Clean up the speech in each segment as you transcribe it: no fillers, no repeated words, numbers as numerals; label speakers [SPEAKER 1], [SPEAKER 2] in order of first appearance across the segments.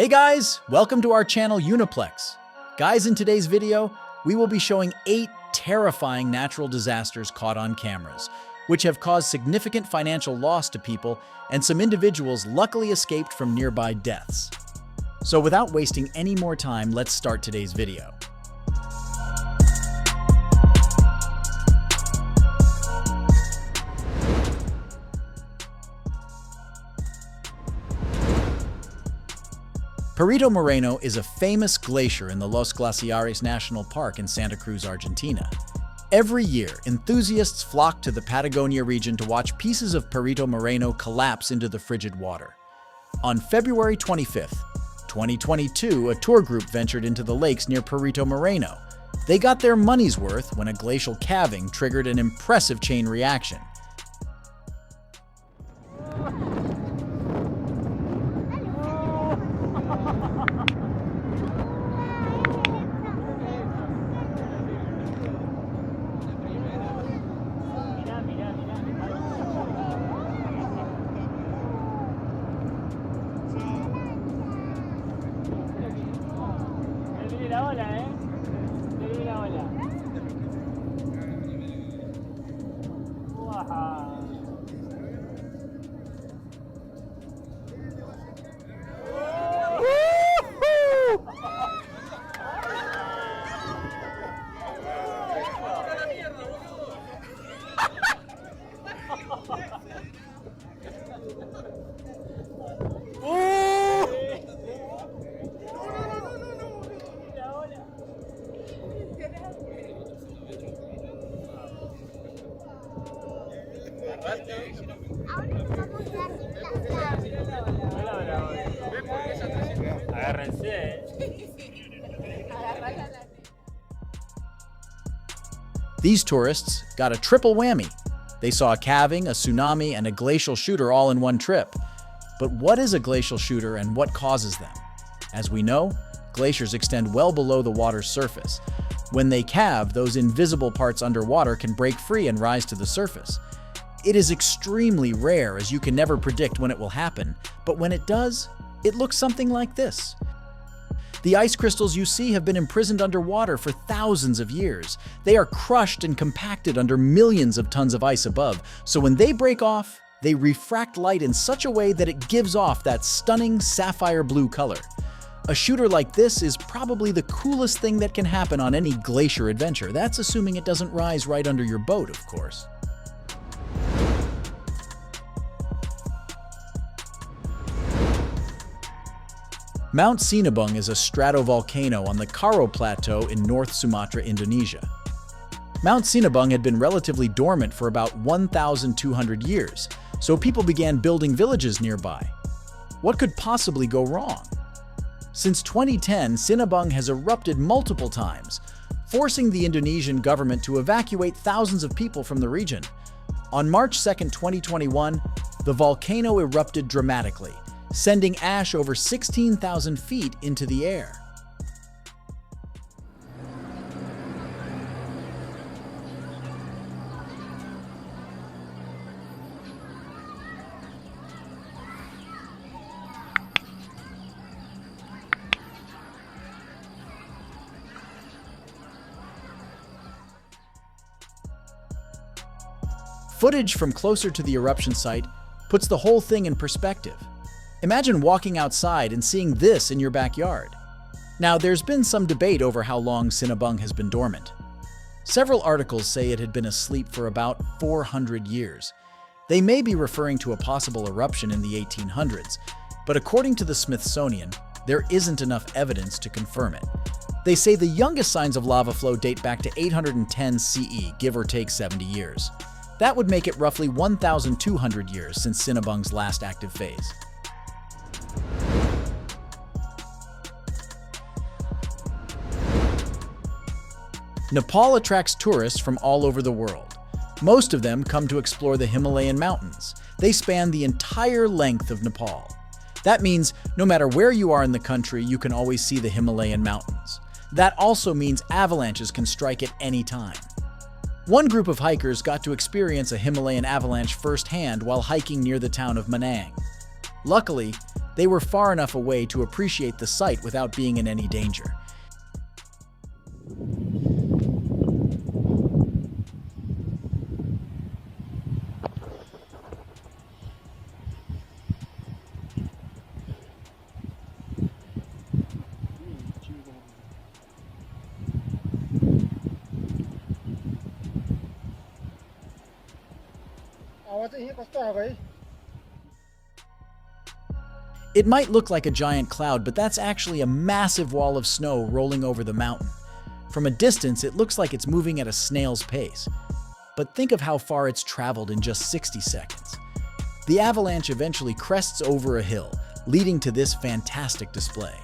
[SPEAKER 1] Hey guys, welcome to our channel Uniplex. Guys, in today's video, we will be showing 8 terrifying natural disasters caught on cameras, which have caused significant financial loss to people, and some individuals luckily escaped from nearby deaths. So without wasting any more time, let's start today's video. Perito Moreno is a famous glacier in the Los Glaciares National Park in Santa Cruz, Argentina. Every year, enthusiasts flock to the Patagonia region to watch pieces of Perito Moreno collapse into the frigid water. On February 25th, 2022, a tour group ventured into the lakes near Perito Moreno. They got their money's worth when a glacial calving triggered an impressive chain reaction. These tourists got a triple whammy. They saw a calving, a tsunami, and a glacial shooter all in one trip. But what is a glacial shooter and what causes them? As we know, glaciers extend well below the water's surface. When they calve, those invisible parts underwater can break free and rise to the surface. It is extremely rare, as you can never predict when it will happen, but when it does, it looks something like this. The ice crystals you see have been imprisoned underwater for thousands of years. They are crushed and compacted under millions of tons of ice above, so when they break off, they refract light in such a way that it gives off that stunning sapphire blue color. A shooter like this is probably the coolest thing that can happen on any glacier adventure. That's assuming it doesn't rise right under your boat, of course. Mount Sinabung is a stratovolcano on the Karo Plateau in North Sumatra, Indonesia. Mount Sinabung had been relatively dormant for about 1,200 years, so people began building villages nearby. What could possibly go wrong? Since 2010, Sinabung has erupted multiple times, forcing the Indonesian government to evacuate thousands of people from the region. On March 2, 2021, the volcano erupted dramatically, sending ash over 16,000 feet into the air. Footage from closer to the eruption site puts the whole thing in perspective. Imagine walking outside and seeing this in your backyard. Now, there's been some debate over how long Sinabung has been dormant. Several articles say it had been asleep for about 400 years. They may be referring to a possible eruption in the 1800s, but according to the Smithsonian, there isn't enough evidence to confirm it. They say the youngest signs of lava flow date back to 810 CE, give or take 70 years. That would make it roughly 1,200 years since Sinabung's last active phase. Nepal attracts tourists from all over the world. Most of them come to explore the Himalayan mountains. They span the entire length of Nepal. That means no matter where you are in the country, you can always see the Himalayan mountains. That also means avalanches can strike at any time. One group of hikers got to experience a Himalayan avalanche firsthand while hiking near the town of Manang. Luckily, they were far enough away to appreciate the sight without being in any danger. It might look like a giant cloud, but that's actually a massive wall of snow rolling over the mountain. From a distance, it looks like it's moving at a snail's pace. But think of how far it's traveled in just 60 seconds. The avalanche eventually crests over a hill, leading to this fantastic display.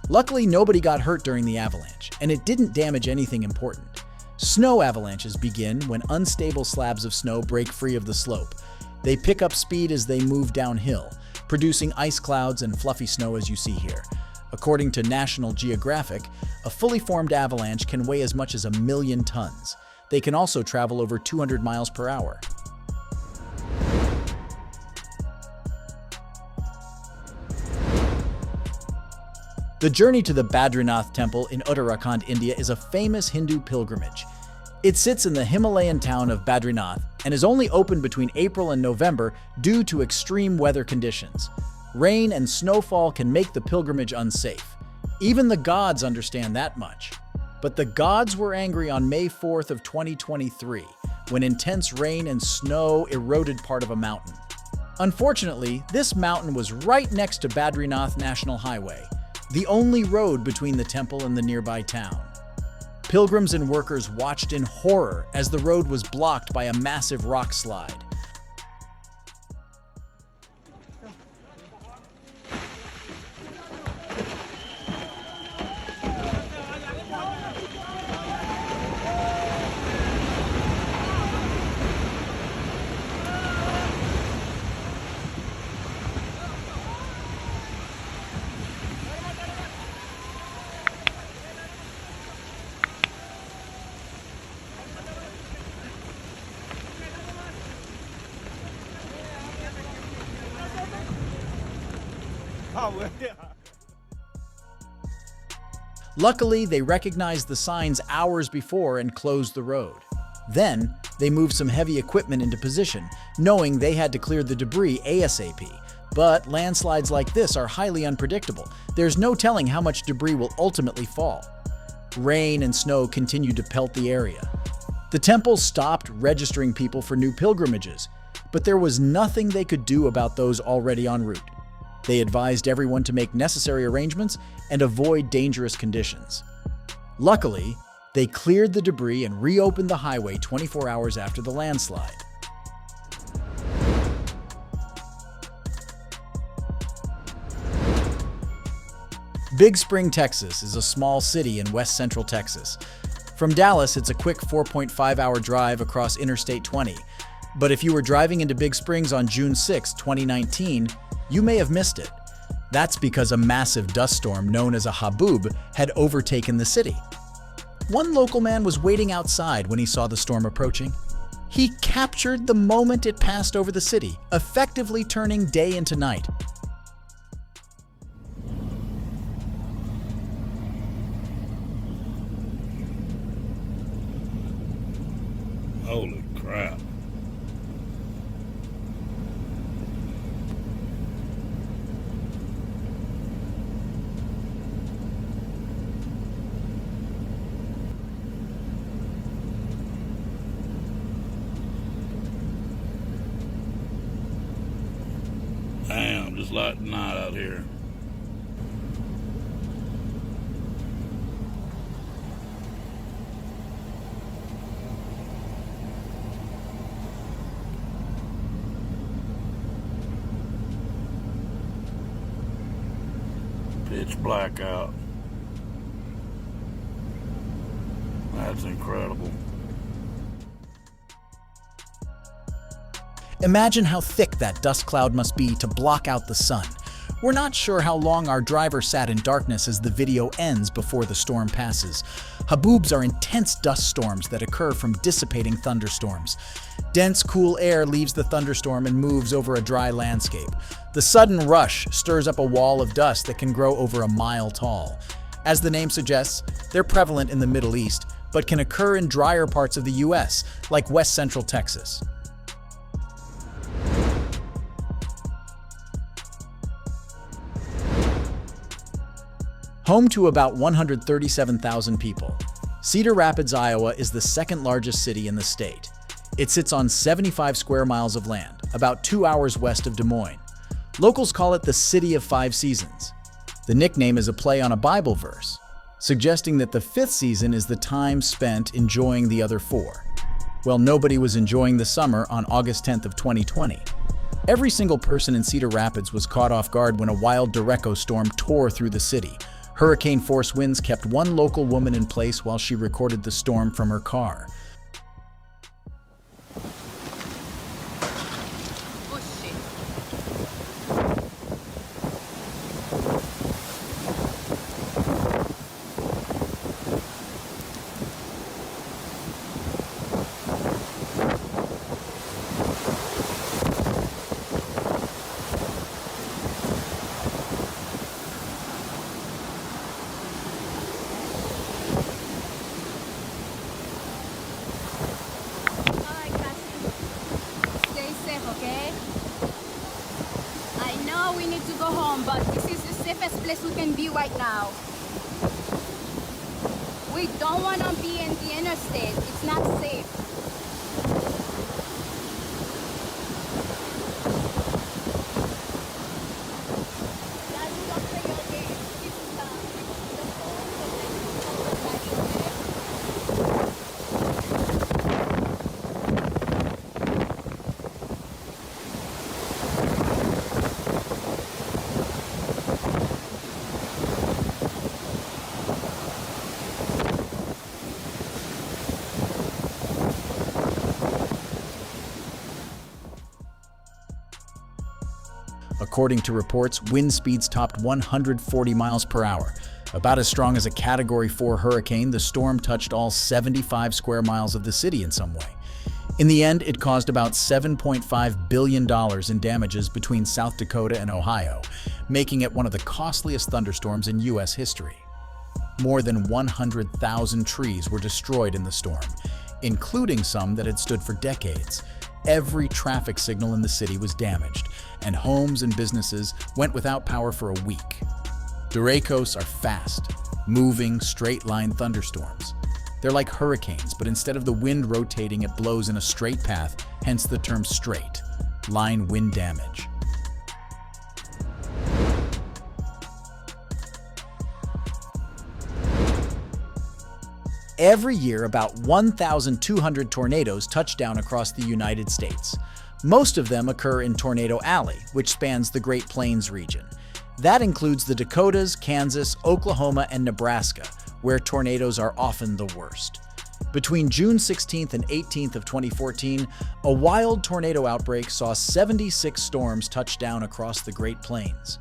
[SPEAKER 1] Luckily, nobody got hurt during the avalanche, and it didn't damage anything important. Snow avalanches begin when unstable slabs of snow break free of the slope. They pick up speed as they move downhill, producing ice clouds and fluffy snow as you see here. According to National Geographic, a fully formed avalanche can weigh as much as 1,000,000 tons. They can also travel over 200 miles per hour. The journey to the Badrinath temple in Uttarakhand, India is a famous Hindu pilgrimage. It sits in the Himalayan town of Badrinath and is only open between April and November due to extreme weather conditions. Rain and snowfall can make the pilgrimage unsafe. Even the gods understand that much. But the gods were angry on May 4th of 2023 when intense rain and snow eroded part of a mountain. Unfortunately, this mountain was right next to Badrinath National Highway, the only road between the temple and the nearby town. Pilgrims and workers watched in horror as the road was blocked by a massive rock slide. Luckily, they recognized the signs hours before and closed the road. Then, they moved some heavy equipment into position, knowing they had to clear the debris ASAP. But landslides like this are highly unpredictable. There's no telling how much debris will ultimately fall. Rain and snow continued to pelt the area. The temple stopped registering people for new pilgrimages, but there was nothing they could do about those already en route. They advised everyone to make necessary arrangements and avoid dangerous conditions. Luckily, they cleared the debris and reopened the highway 24 hours after the landslide. Big Spring, Texas is a small city in west central Texas. From Dallas, it's a quick 4.5-hour drive across Interstate 20. But if you were driving into Big Springs on June 6, 2019, you may have missed it. That's because a massive dust storm known as a haboob had overtaken the city. One local man was waiting outside when he saw the storm approaching. He captured the moment it passed over the city, effectively turning day into night.
[SPEAKER 2] Holy crap. Damn, just like the night out here. Pitch black out. That's incredible.
[SPEAKER 1] Imagine how thick that dust cloud must be to block out the sun. We're not sure how long our driver sat in darkness as the video ends before the storm passes. Haboobs are intense dust storms that occur from dissipating thunderstorms. Dense, cool air leaves the thunderstorm and moves over a dry landscape. The sudden rush stirs up a wall of dust that can grow over a mile tall. As the name suggests, they're prevalent in the Middle East, but can occur in drier parts of the US, like west central Texas. Home to about 137,000 people, Cedar Rapids, Iowa is the second largest city in the state. It sits on 75 square miles of land, about 2 hours west of Des Moines. Locals call it the City of Five Seasons. The nickname is a play on a Bible verse, suggesting that the fifth season is the time spent enjoying the other four. Well, nobody was enjoying the summer on August 10th of 2020. Every single person in Cedar Rapids was caught off guard when a wild derecho storm tore through the city. Hurricane-force winds kept one local woman in place while she recorded the storm from her car.
[SPEAKER 3] Okay? I know we need to go home, but this is the safest place we can be right now. We don't want to be in the interstate. It's not safe.
[SPEAKER 1] According to reports, wind speeds topped 140 miles per hour. About as strong as a Category 4 hurricane, the storm touched all 75 square miles of the city in some way. In the end, it caused about $7.5 billion in damages between South Dakota and Ohio, making it one of the costliest thunderstorms in U.S. history. More than 100,000 trees were destroyed in the storm, including some that had stood for decades. Every traffic signal in the city was damaged, and homes and businesses went without power for a week. Derechos are fast, moving, straight-line thunderstorms. They're like hurricanes, but instead of the wind rotating, it blows in a straight path, hence the term straight, line wind damage. Every year, about 1,200 tornadoes touch down across the United States. Most of them occur in Tornado Alley, which spans the Great Plains region. That includes the Dakotas, Kansas, Oklahoma, and Nebraska, where tornadoes are often the worst. Between June 16th and 18th of 2014, a wild tornado outbreak saw 76 storms touch down across the Great Plains.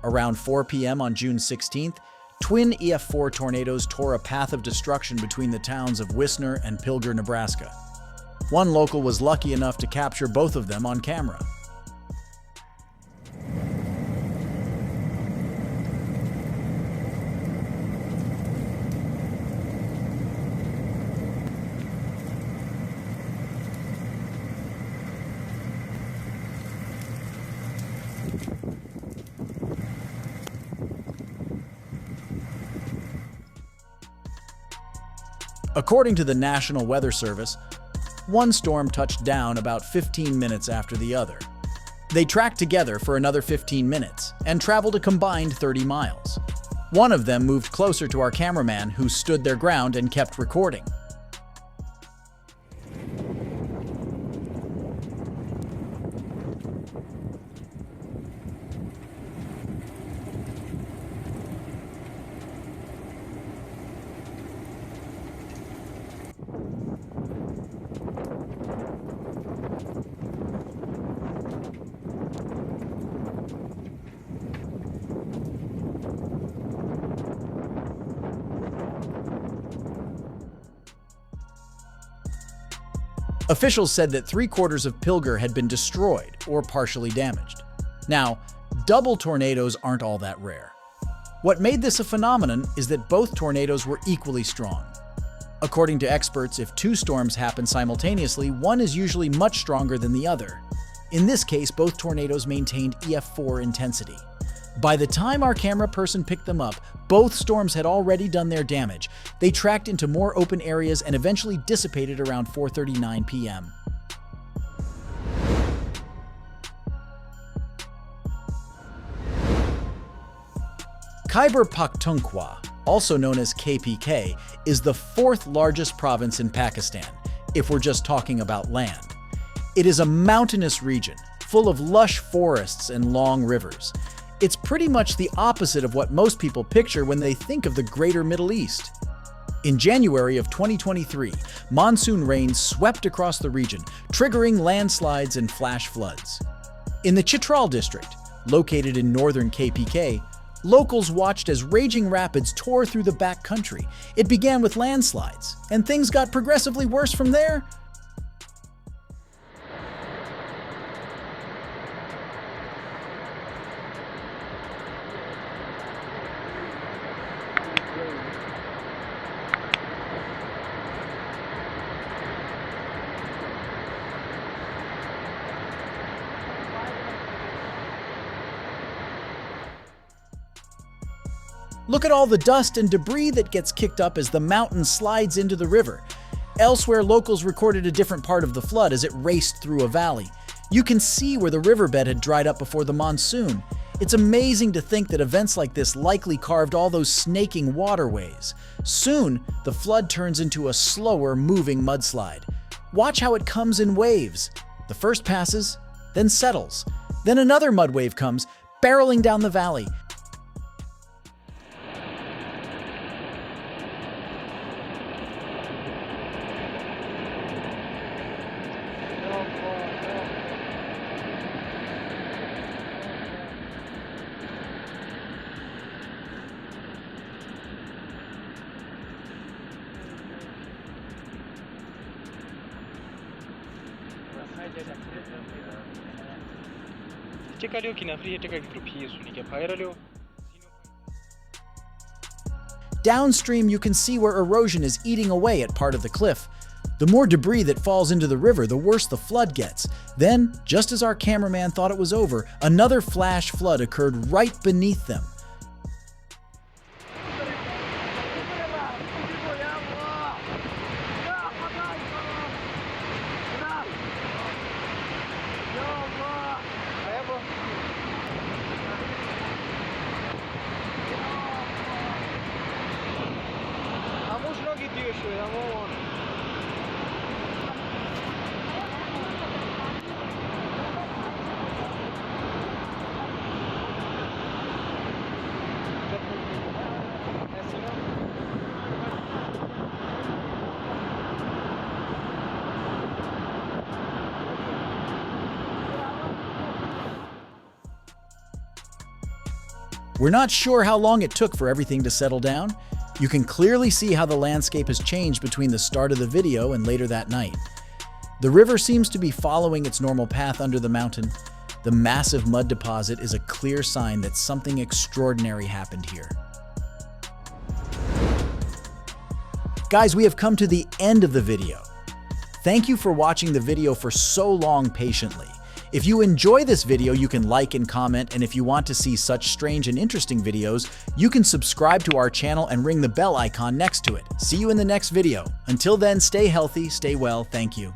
[SPEAKER 1] Around 4 p.m. on June 16th, twin EF4 tornadoes tore a path of destruction between the towns of Wisner and Pilger, Nebraska. One local was lucky enough to capture both of them on camera. According to the National Weather Service, one storm touched down about 15 minutes after the other. They tracked together for another 15 minutes and traveled a combined 30 miles. One of them moved closer to our cameraman, who stood their ground and kept recording. Officials said that 3/4 of Pilger had been destroyed or partially damaged. Now, double tornadoes aren't all that rare. What made this a phenomenon is that both tornadoes were equally strong. According to experts, if two storms happen simultaneously, one is usually much stronger than the other. In this case, both tornadoes maintained EF4 intensity. By the time our camera person picked them up, both storms had already done their damage. They tracked into more open areas and eventually dissipated around 4:39 p.m. Khyber Pakhtunkhwa, also known as KPK, is the fourth largest province in Pakistan, if we're just talking about land. It is a mountainous region, full of lush forests and long rivers. It's pretty much the opposite of what most people picture when they think of the Greater Middle East. In January of 2023, monsoon rains swept across the region, triggering landslides and flash floods. In the Chitral district, located in northern KPK, locals watched as raging rapids tore through the back country. It began with landslides, and things got progressively worse from there. Look at all the dust and debris that gets kicked up as the mountain slides into the river. Elsewhere, locals recorded a different part of the flood as it raced through a valley. You can see where the riverbed had dried up before the monsoon. It's amazing to think that events like this likely carved all those snaking waterways. Soon, the flood turns into a slower moving mudslide. Watch how it comes in waves. The first passes, then settles. Then another mud wave comes, barreling down the valley. Downstream, you can see where erosion is eating away at part of the cliff. The more debris that falls into the river, the worse the flood gets. Then, just as our cameraman thought it was over, another flash flood occurred right beneath them. We're not sure how long it took for everything to settle down. You can clearly see how the landscape has changed between the start of the video and later that night. The river seems to be following its normal path under the mountain. The massive mud deposit is a clear sign that something extraordinary happened here. Guys, we have come to the end of the video. Thank you for watching the video for so long patiently. If you enjoy this video, you can like and comment, and if you want to see such strange and interesting videos, you can subscribe to our channel and ring the bell icon next to it. See you in the next video. Until then, stay healthy, stay well, thank you.